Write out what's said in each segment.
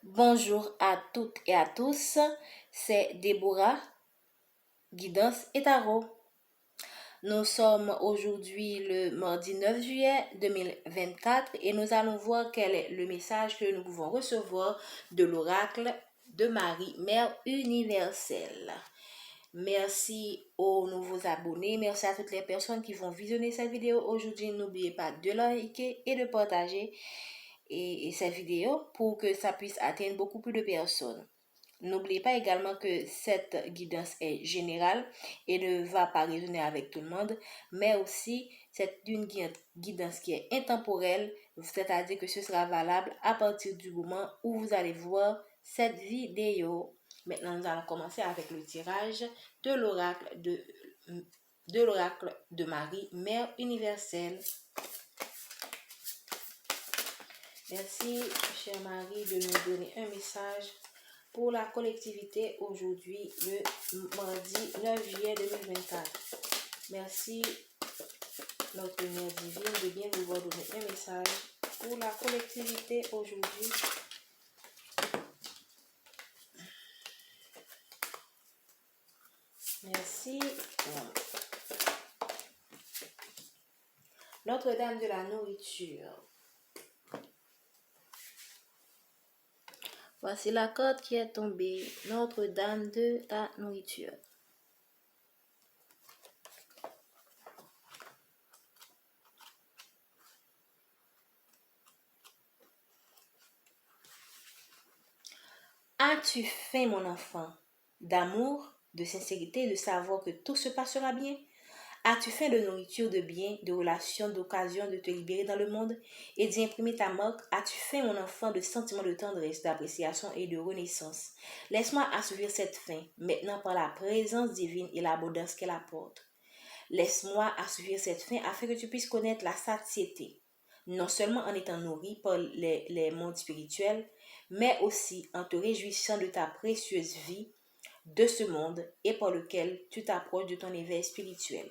Bonjour à toutes et à tous, c'est Déborah, Guidance et Tarot. Nous sommes aujourd'hui le mardi 9 juillet 2024 et nous allons voir quel est le message que nous pouvons recevoir de l'oracle de Marie, Mère universelle. Merci aux nouveaux abonnés, merci à toutes les personnes qui vont visionner cette vidéo aujourd'hui. N'oubliez pas de liker et de partager cette vidéo pour que ça puisse atteindre beaucoup plus de personnes. N'oubliez pas également que cette guidance est générale et ne va pas résonner avec tout le monde, mais aussi c'est une guidance qui est intemporelle, c'est-à-dire que ce sera valable à partir du moment où vous allez voir cette vidéo. Maintenant, nous allons commencer avec le tirage de l'oracle de Marie, Mère universelle. Merci, chère Marie, de nous donner un message pour la collectivité aujourd'hui, le mardi 9 juillet 2024. Merci, notre Mère divine, de bien vouloir donner un message pour la collectivité aujourd'hui. Merci. Notre-Dame de la nourriture. Voici la carte qui est tombée. Notre-Dame de la nourriture. As-tu faim, mon enfant, d'amour, de sincérité, de savoir que tout se passera bien? As-tu faim de nourriture, de bien, de relations, d'occasion de te libérer dans le monde et d'y imprimer ta marque? As-tu faim, mon enfant, de sentiments de tendresse, d'appréciation et de renaissance? Laisse-moi assouvir cette faim, maintenant par la présence divine et l'abondance qu'elle apporte. Laisse-moi assouvir cette faim afin que tu puisses connaître la satiété, non seulement en étant nourri par les mondes spirituels, mais aussi en te réjouissant de ta précieuse vie de ce monde et par lequel tu t'approches de ton éveil spirituel.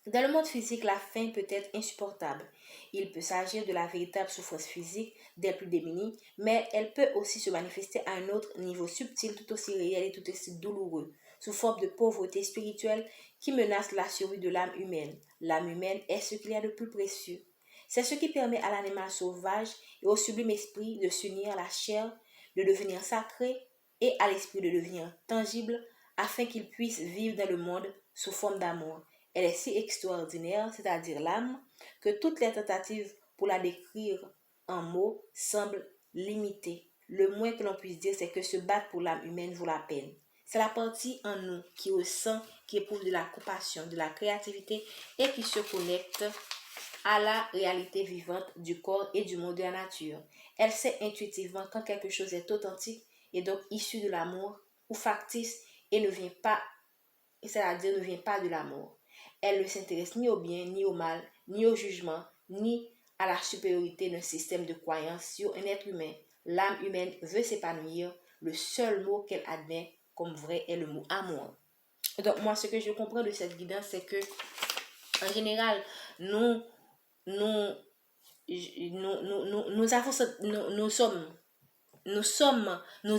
Dans le monde physique, la faim peut être insupportable. Il peut s'agir de la véritable souffrance physique des plus démunis, mais elle peut aussi se manifester à un autre niveau subtil, tout aussi réel et tout aussi douloureux, sous forme de pauvreté spirituelle qui menace la survie de l'âme humaine. L'âme humaine est ce qu'il y a de plus précieux. C'est ce qui permet à l'animal sauvage et au sublime esprit de s'unir à la chair, de devenir sacré et à l'esprit de devenir tangible afin qu'il puisse vivre dans le monde sous forme d'amour. Elle est si extraordinaire, c'est-à-dire l'âme, que toutes les tentatives pour la décrire en mots semblent limitées. Le moins que l'on puisse dire, c'est que se battre pour l'âme humaine vaut la peine. C'est la partie en nous qui ressent, qui éprouve de la compassion, de la créativité et qui se connecte à la réalité vivante du corps et du monde de la nature. Elle sait intuitivement quand quelque chose est authentique et donc issu de l'amour ou factice et ne vient pas, c'est-à-dire ne vient pas de l'amour. Elle ne s'intéresse ni au bien, ni au mal, ni au jugement, ni à la supériorité d'un système de croyance sur un être humain. L'âme humaine veut s'épanouir. Le seul mot qu'elle admet comme vrai est le mot amour. Donc moi, ce que je comprends de cette guidance, c'est que en général, nous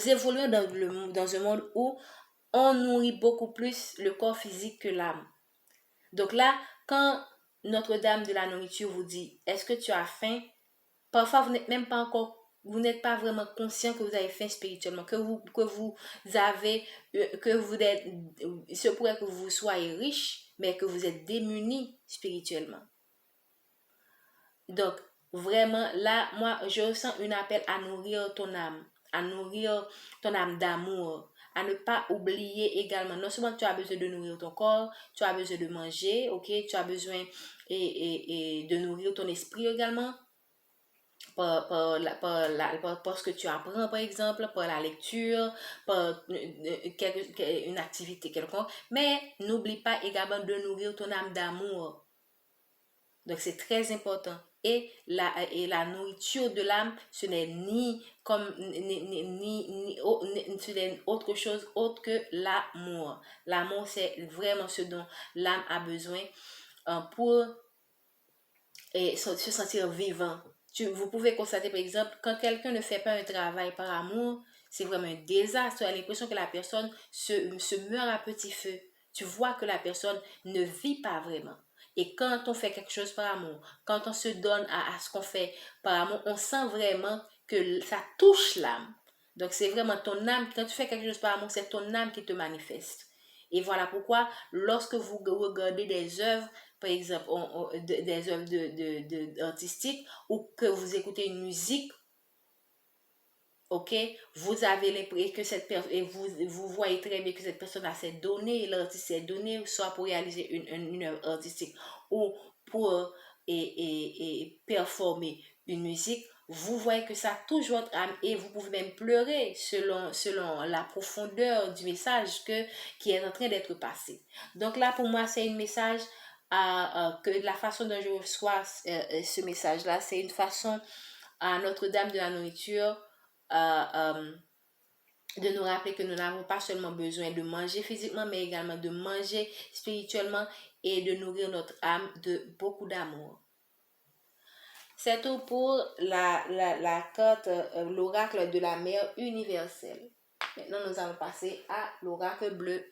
évoluons dans un monde où on nourrit beaucoup plus le corps physique que l'âme. Donc là, quand Notre-Dame de la nourriture vous dit, est-ce que tu as faim? Parfois, vous n'êtes pas vraiment conscient que vous avez faim spirituellement, que il se pourrait que vous soyez riche, mais que vous êtes démuni spirituellement. Donc, vraiment, là, moi, je ressens un appel à nourrir ton âme d'amour, à ne pas oublier également. Non seulement tu as besoin de nourrir ton corps, tu as besoin de manger, ok, tu as besoin et de nourrir ton esprit également. Par ce que tu apprends, par exemple, par la lecture, par une activité quelconque. Mais n'oublie pas également de nourrir ton âme d'amour. Donc, c'est très important. Et la nourriture de l'âme, ce n'est ce n'est autre chose autre que l'amour. L'amour, c'est vraiment ce dont l'âme a besoin pour se sentir vivant. Vous pouvez constater, par exemple, quand quelqu'un ne fait pas un travail par amour, c'est vraiment un désastre. Tu as l'impression que la personne se meurt à petit feu. Tu vois que la personne ne vit pas vraiment. Et quand on fait quelque chose par amour, quand on se donne à ce qu'on fait par amour, on sent vraiment que ça touche l'âme. Donc, c'est vraiment ton âme. Quand tu fais quelque chose par amour, c'est ton âme qui te manifeste. Et voilà pourquoi, lorsque vous regardez des œuvres, par exemple, des œuvres artistiques, ou que vous écoutez une musique, ok, vous avez l'impression que cette personne, et vous voyez très bien que cette personne a s'est donnée, l'artiste s'est donné, soit pour réaliser une œuvre artistique, ou pour performer une musique, vous voyez que ça touche votre âme et vous pouvez même pleurer selon la profondeur du message qui est en train d'être passé. Donc là, pour moi, c'est un message que la façon dont je reçois ce message-là, c'est une façon à Notre-Dame de la nourriture euh, euh, de nous rappeler que nous n'avons pas seulement besoin de manger physiquement, mais également de manger spirituellement et de nourrir notre âme de beaucoup d'amour. C'est tout pour la carte, l'oracle de la mère universelle. Maintenant, nous allons passer à l'oracle bleu.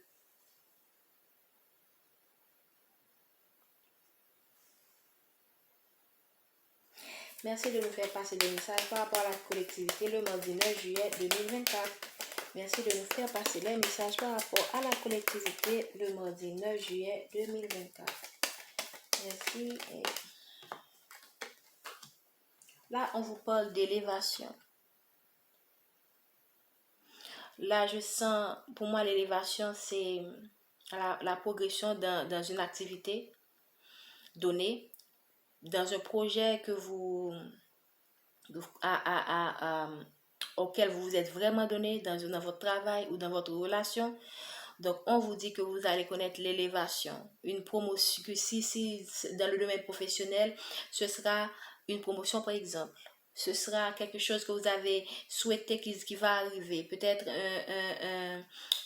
Merci de nous faire passer des messages par rapport à la collectivité le mardi 9 juillet 2024. Merci de nous faire passer les messages par rapport à la collectivité le mardi 9 juillet 2024. Merci. Là, on vous parle d'élévation. Là, je sens, pour moi, l'élévation, c'est la progression dans une activité donnée, dans un projet que auquel vous vous êtes vraiment donné, dans votre travail ou dans votre relation. Donc, on vous dit que vous allez connaître l'élévation, une promotion, que si dans le domaine professionnel, ce sera une promotion, par exemple. Ce sera quelque chose que vous avez souhaité qui va arriver. Peut-être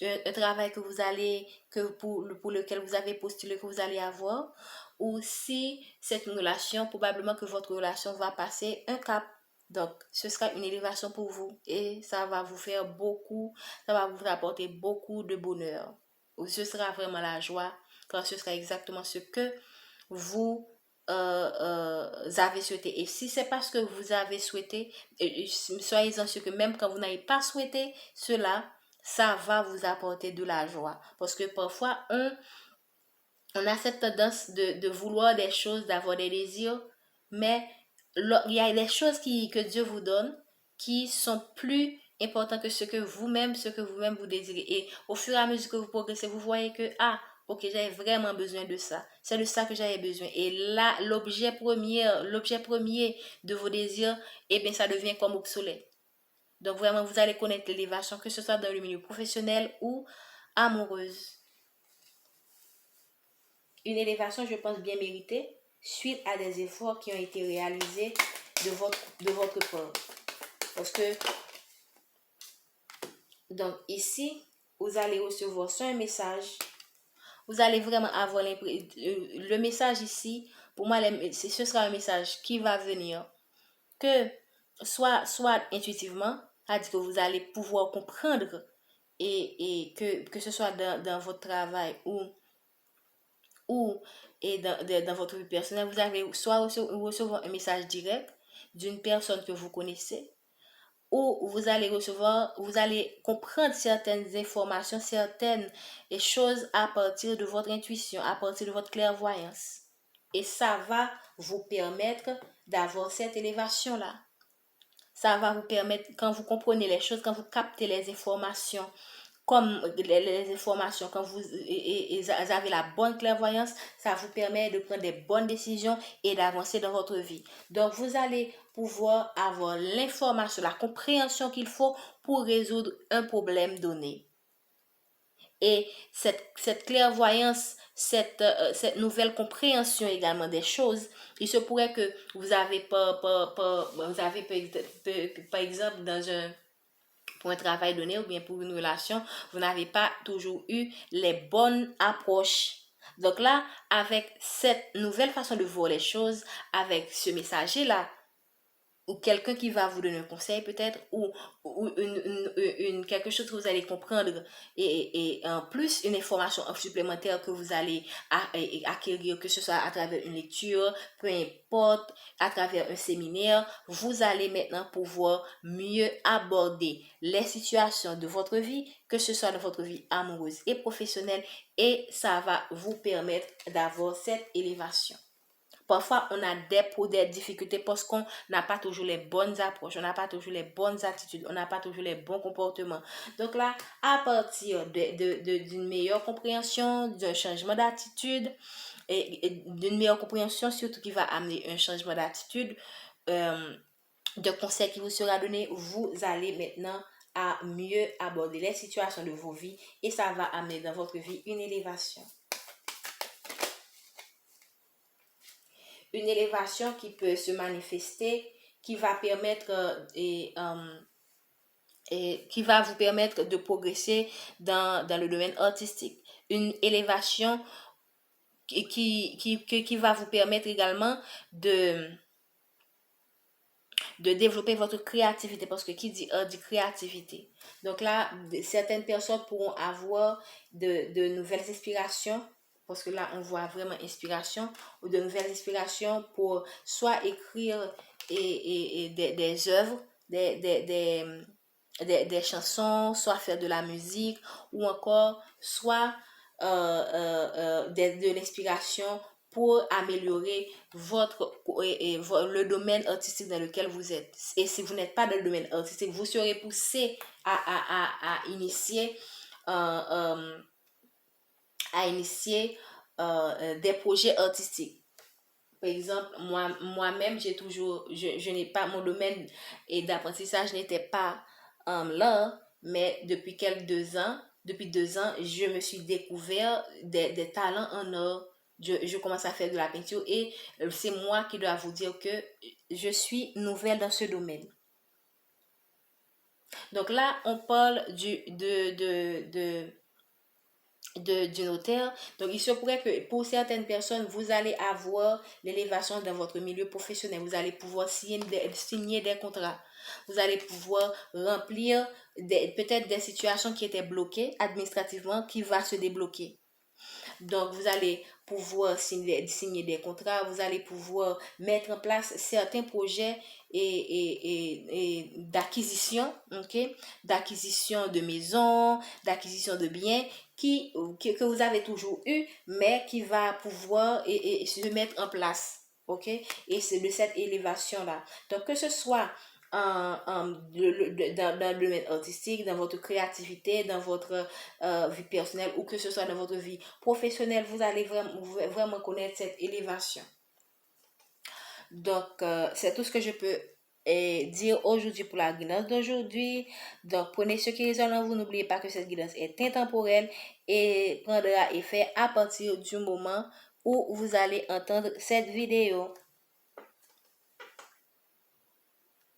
un travail que vous allez, pour lequel vous avez postulé, que vous allez avoir. Ou si c'est une relation, probablement que votre relation va passer un cap. Donc, ce sera une élévation pour vous et ça va vous faire beaucoup, ça va vous rapporter beaucoup de bonheur. Ce sera vraiment la joie, car ce sera exactement ce que vous avez souhaité. Et si c'est pas ce que vous avez souhaité, soyez-en sûr que même quand vous n'avez pas souhaité cela, ça va vous apporter de la joie. Parce que parfois, on a cette tendance de vouloir des choses, d'avoir des désirs, mais il y a des choses que Dieu vous donne qui sont plus importantes que ce que vous-même vous désirez. Et au fur et à mesure que vous progressez, vous voyez que, ok, j'avais vraiment besoin de ça. C'est de ça que j'avais besoin. Et là, l'objet premier de vos désirs, eh bien, ça devient comme obsolète. Donc, vraiment, vous allez connaître l'élévation, que ce soit dans le milieu professionnel ou amoureuse. Une élévation, je pense, bien méritée, suite à des efforts qui ont été réalisés de votre part. Parce que, donc ici, vous allez recevoir soit un message, vous allez vraiment avoir le message ici, pour moi, ce sera un message qui va venir, que soit intuitivement, c'est-à-dire que vous allez pouvoir comprendre et que ce soit dans votre travail ou dans votre vie personnelle, vous allez soit recevoir un message direct d'une personne que vous connaissez, ou vous allez comprendre certaines informations, certaines choses à partir de votre intuition, à partir de votre clairvoyance. Et ça va vous permettre d'avoir cette élévation-là. Ça va vous permettre, quand vous comprenez les choses, quand vous captez les informations, comme les informations, quand vous avez la bonne clairvoyance, ça vous permet de prendre des bonnes décisions et d'avancer dans votre vie. Donc, vous allez pouvoir avoir l'information, la compréhension qu'il faut pour résoudre un problème donné. Et cette clairvoyance, cette nouvelle compréhension également des choses, il se pourrait que vous avez par exemple pour un travail donné ou bien pour une relation, vous n'avez pas toujours eu les bonnes approches. Donc là, avec cette nouvelle façon de voir les choses, avec ce messager-là, ou quelqu'un qui va vous donner un conseil peut-être, ou quelque chose que vous allez comprendre, et en plus une information supplémentaire que vous allez acquérir, que ce soit à travers une lecture, peu importe, à travers un séminaire, vous allez maintenant pouvoir mieux aborder les situations de votre vie, que ce soit de votre vie amoureuse et professionnelle, et ça va vous permettre d'avoir cette élévation. Parfois, on a des difficultés parce qu'on n'a pas toujours les bonnes approches, on n'a pas toujours les bonnes attitudes, on n'a pas toujours les bons comportements. Donc là, à partir d'une meilleure compréhension, d'un changement d'attitude, et d'une meilleure compréhension surtout qui va amener un changement d'attitude, de conseils qui vous sera donné, vous allez maintenant à mieux aborder les situations de vos vies, et ça va amener dans votre vie une élévation. Une élévation qui peut se manifester, qui va permettre et qui va vous permettre de progresser dans le domaine artistique. Une élévation qui va vous permettre également de développer votre créativité, parce que qui dit art dit créativité. Donc là, certaines personnes pourront avoir de nouvelles inspirations, parce que là, on voit vraiment inspiration, ou de nouvelles inspirations pour soit écrire des œuvres, des chansons, soit faire de la musique, ou encore soit de l'inspiration pour améliorer le domaine artistique dans lequel vous êtes. Et si vous n'êtes pas dans le domaine artistique, vous serez poussé à initier des projets artistiques. Par exemple, moi-même, je n'ai pas, mon domaine d'apprentissage n'était pas là, mais depuis 2 ans, je me suis découvert des talents en art. Je commence à faire de la peinture, et c'est moi qui dois vous dire que je suis nouvelle dans ce domaine. Donc là, on parle du notaire. Donc, il se pourrait que pour certaines personnes, vous allez avoir l'élévation dans votre milieu professionnel. Vous allez pouvoir signer des contrats. Vous allez pouvoir remplir peut-être des situations qui étaient bloquées administrativement, qui va se débloquer. Donc, vous allez pouvoir signer des contrats, vous allez pouvoir mettre en place certains projets et d'acquisition, ok? D'acquisition de maisons, d'acquisition de biens que vous avez toujours eu, mais qui va pouvoir se mettre en place. Ok? Et c'est de cette élévation-là. Donc, que ce soit dans le domaine artistique, dans votre créativité, dans votre vie personnelle, ou que ce soit dans votre vie professionnelle, vous allez vraiment connaître cette élévation. Donc, c'est tout ce que je peux dire aujourd'hui pour la guidance d'aujourd'hui. Donc, prenez ce qui résonne en vous. N'oubliez pas que cette guidance est intemporelle et prendra effet à partir du moment où vous allez entendre cette vidéo.